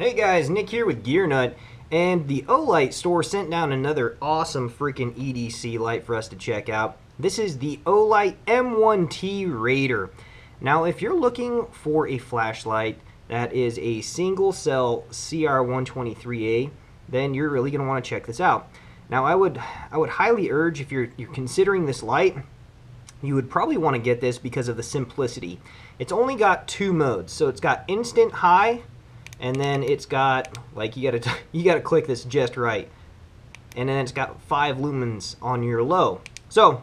Hey guys, Nick here with Gear Nut, and the Olight store sent down another awesome freaking EDC light for us to check out. This is the Olight M1T Raider. Now, if you're looking for a flashlight that is a single cell CR123A, then you're really going to want to check this out. Now, I would highly urge, if you're considering this light, you would probably want to get this because of the simplicity. It's only got two modes, so it's got instant high, and then it's got, like, you gotta click this just right, and then it's got 5 lumens on your low. So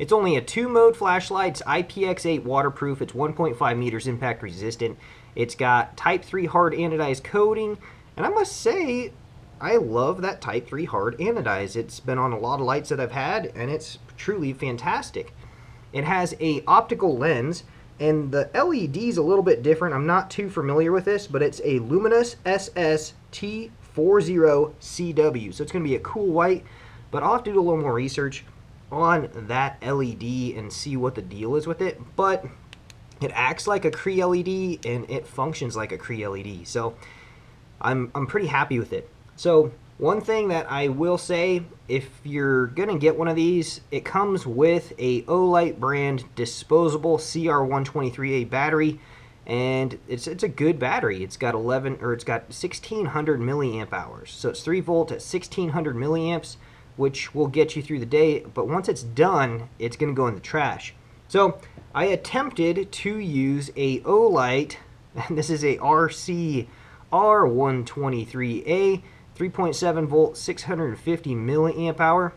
it's only a 2-mode flashlight. It's IPX8 waterproof. It's 1.5 meters impact resistant. It's got Type 3 hard anodized coating, and I must say, I love that Type 3 hard anodized. It's been on a lot of lights that I've had, and it's truly fantastic. It has a optical lens, and the LED is a little bit different. I'm not too familiar with this, but it's a Luminous SS-T40CW. So it's going to be a cool white, but I'll have to do a little more research on that LED and see what the deal is with it. But it acts like a Cree LED, and it functions like a Cree LED. So I'm pretty happy with it. So one thing that I will say, if you're going to get one of these, it comes with a Olight brand disposable CR123A battery, and it's a good battery. It's got 1600 milliamp hours. So it's 3 volt at 1600 milliamps, which will get you through the day, but once it's done, it's going to go in the trash. So I attempted to use a Olight, and this is a RCR123A, 3.7 volt, 650 milliamp hour.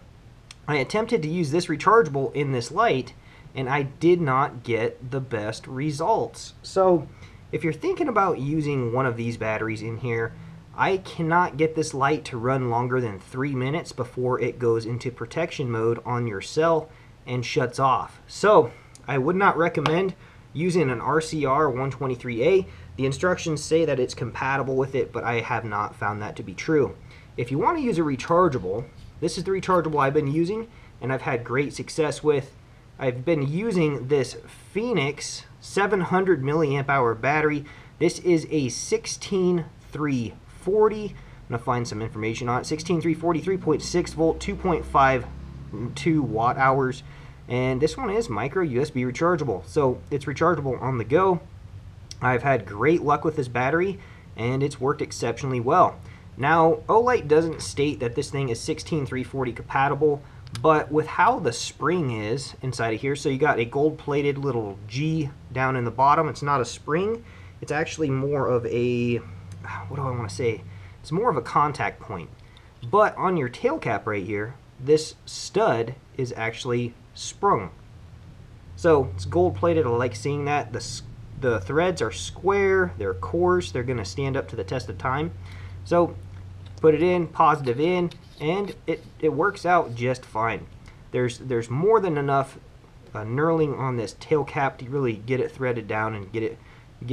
I attempted to use this rechargeable in this light, and I did not get the best results. So if you're thinking about using one of these batteries in here, I cannot get this light to run longer than 3 minutes before it goes into protection mode on your cell and shuts off. So I would not recommend using an RCR123A. The instructions say that it's compatible with it, but I have not found that to be true. If you want to use a rechargeable, this is the rechargeable I've been using, and I've had great success with. I've been using this Phoenix 700 milliamp hour battery. This is a 16340. I'm going to find some information on it. 16340, 3.6 volt, 2.52 watt hours. And this one is micro USB rechargeable, so it's rechargeable on the go. I've had great luck with this battery, and it's worked exceptionally well. Now, Olight doesn't state that this thing is 16340 compatible, but with how the spring is inside of here, so you got a gold-plated little G down in the bottom. It's not a spring. It's actually more of a, what do I want to say? It's more of a contact point. But on your tail cap right here, this stud is actually sprung. So it's gold plated. I like seeing that. The threads are square, they're coarse, they're going to stand up to the test of time. So put it in, positive in, and it works out just fine. There's more than enough knurling on this tail cap to really get it threaded down and get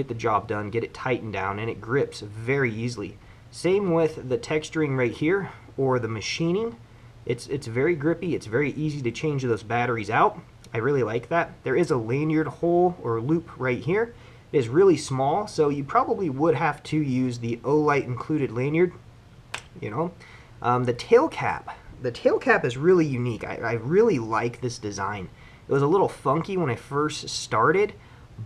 the job done, get it tightened down, and it grips very easily. Same with the texturing right here, or the machining. It's very grippy. It's very easy to change those batteries out. I really like that. There is a lanyard hole or loop right here. It is really small, so you probably would have to use the Olight included lanyard. You know, the tail cap. The tail cap is really unique. I really like this design. It was a little funky when I first started,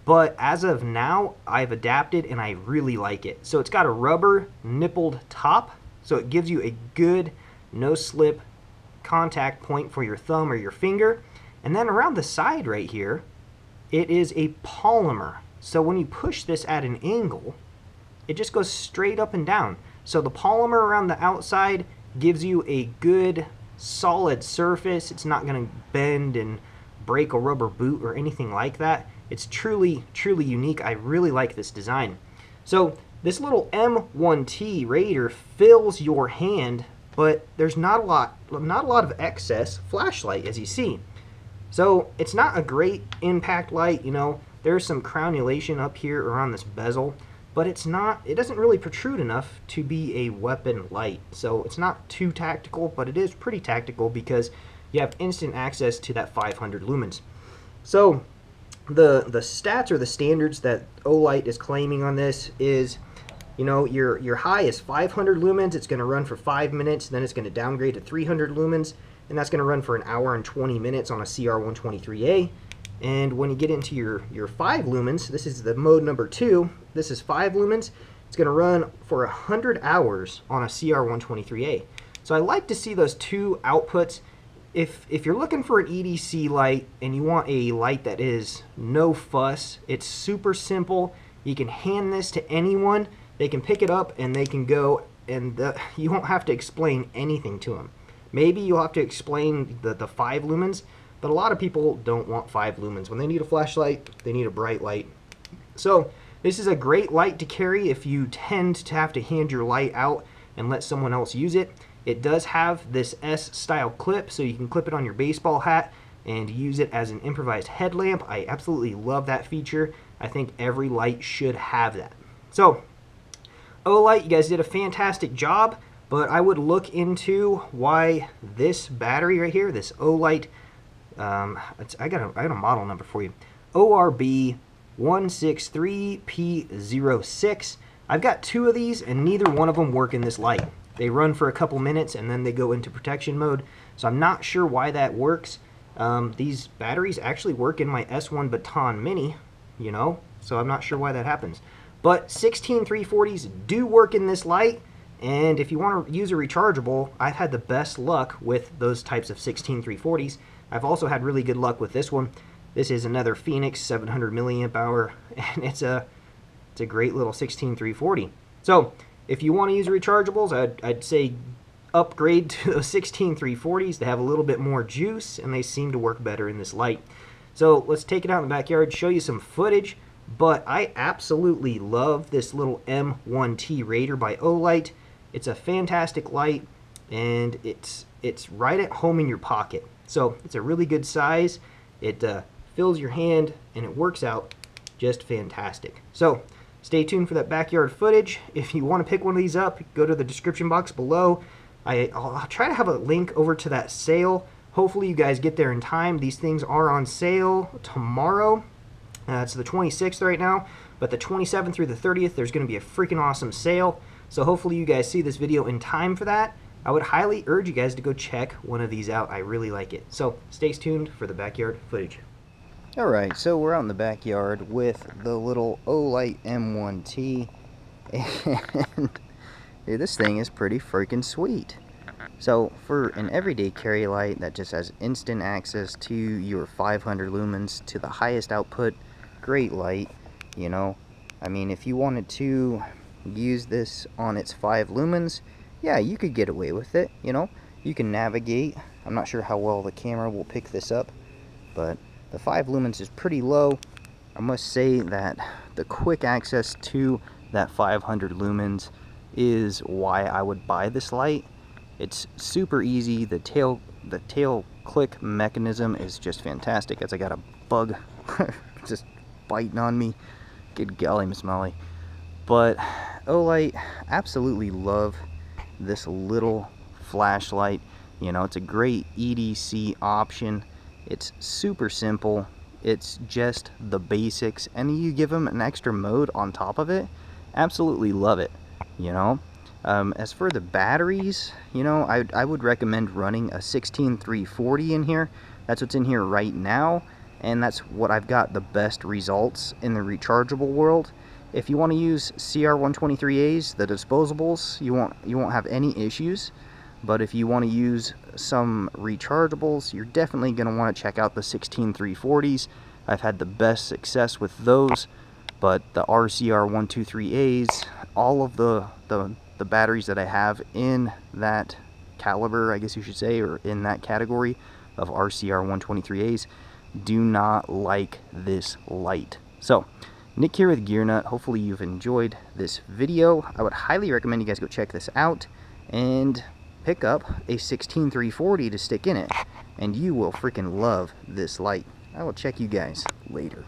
but as of now, I've adapted and I really like it. So it's got a rubber nippled top, so it gives you a good no slip contact point for your thumb or your finger. And then around the side right here, it is a polymer. So when you push this at an angle, it just goes straight up and down. So the polymer around the outside gives you a good solid surface. It's not going to bend and break a rubber boot or anything like that. It's truly, truly unique. I really like this design. So this little M1T Raider fills your hand, but there's not a lot of excess flashlight, as you see. So it's not a great impact light. You know, there's some cranulation up here around this bezel, but it doesn't really protrude enough to be a weapon light. So it's not too tactical, but it is pretty tactical because you have instant access to that 500 lumens. So the stats or the standards that Olight is claiming on this is You know, your high is 500 lumens. It's going to run for 5 minutes. Then it's going to downgrade to 300 lumens, and that's going to run for an hour and 20 minutes on a CR123A. And when you get into your 5 lumens, this is the mode number 2. This is 5 lumens. It's going to run for 100 hours on a CR123A. So I like to see those two outputs. If you're looking for an EDC light and you want a light that is no fuss, it's super simple. You can hand this to anyone. They can pick it up and they can go, and you won't have to explain anything to them. Maybe you'll have to explain the 5 lumens, but a lot of people don't want 5 lumens. When they need a flashlight, they need a bright light. So this is a great light to carry if you tend to have to hand your light out and let someone else use it. It does have this S-style clip, so you can clip it on your baseball hat and use it as an improvised headlamp. I absolutely love that feature. I think every light should have that. So, Olight, you guys did a fantastic job, but I would look into why this battery right here, this Olight, I got a model number for you, ORB163P06. I've got 2 of these, and neither one of them work in this light. They run for a couple minutes, and then they go into protection mode, so I'm not sure why that works. These batteries actually work in my S1 Baton Mini, you know, so I'm not sure why that happens. But 16340s do work in this light, and if you want to use a rechargeable, I've had the best luck with those types of 16340s. I've also had really good luck with this one. This is another Phoenix 700 milliamp hour, and it's a great little 16340. So if you want to use rechargeables, I'd say upgrade to those 16340s. They have a little bit more juice, and they seem to work better in this light. So let's take it out in the backyard, show you some footage. But I absolutely love this little M1T Raider by Olight. It's a fantastic light, and it's right at home in your pocket. So it's a really good size. It fills your hand, and it works out just fantastic. So stay tuned for that backyard footage. If you want to pick one of these up, go to the description box below. I'll try to have a link over to that sale. Hopefully you guys get there in time. These things are on sale tomorrow. It's the 26th right now, but the 27th through the 30th, there's going to be a freaking awesome sale. So hopefully you guys see this video in time for that. I would highly urge you guys to go check one of these out. I really like it. So stay tuned for the backyard footage. Alright, so we're out in the backyard with the little Olight M1T, and dude, this thing is pretty freaking sweet. So for an everyday carry light that just has instant access to your 500 lumens to the highest output, great light, you know. I mean, if you wanted to use this on its 5 lumens, yeah, you could get away with it, you know. You can navigate. I'm not sure how well the camera will pick this up, but the 5 lumens is pretty low. I must say that the quick access to that 500 lumens is why I would buy this light. It's super easy. The tail click mechanism is just fantastic. As I got a bug just biting on me. Good golly, Miss Molly. But Olight, absolutely love this little flashlight. You know, it's a great EDC option. It's super simple. It's just the basics, and you give them an extra mode on top of it. Absolutely love it, you know. As for the batteries, you know, I would recommend running a 16340 in here. That's what's in here right now, and that's what I've got the best results in the rechargeable world. If you want to use CR123As, the disposables, you won't have any issues. But if you want to use some rechargeables, you're definitely going to want to check out the 16340s. I've had the best success with those, but the RCR123As, all of the batteries that I have in that caliber, I guess you should say, or in that category of RCR123As, do not like this light. So, Nick here with GearNut. Hopefully you've enjoyed this video. I would highly recommend you guys go check this out and pick up a 16340 to stick in it, and you will freaking love this light. I will check you guys later.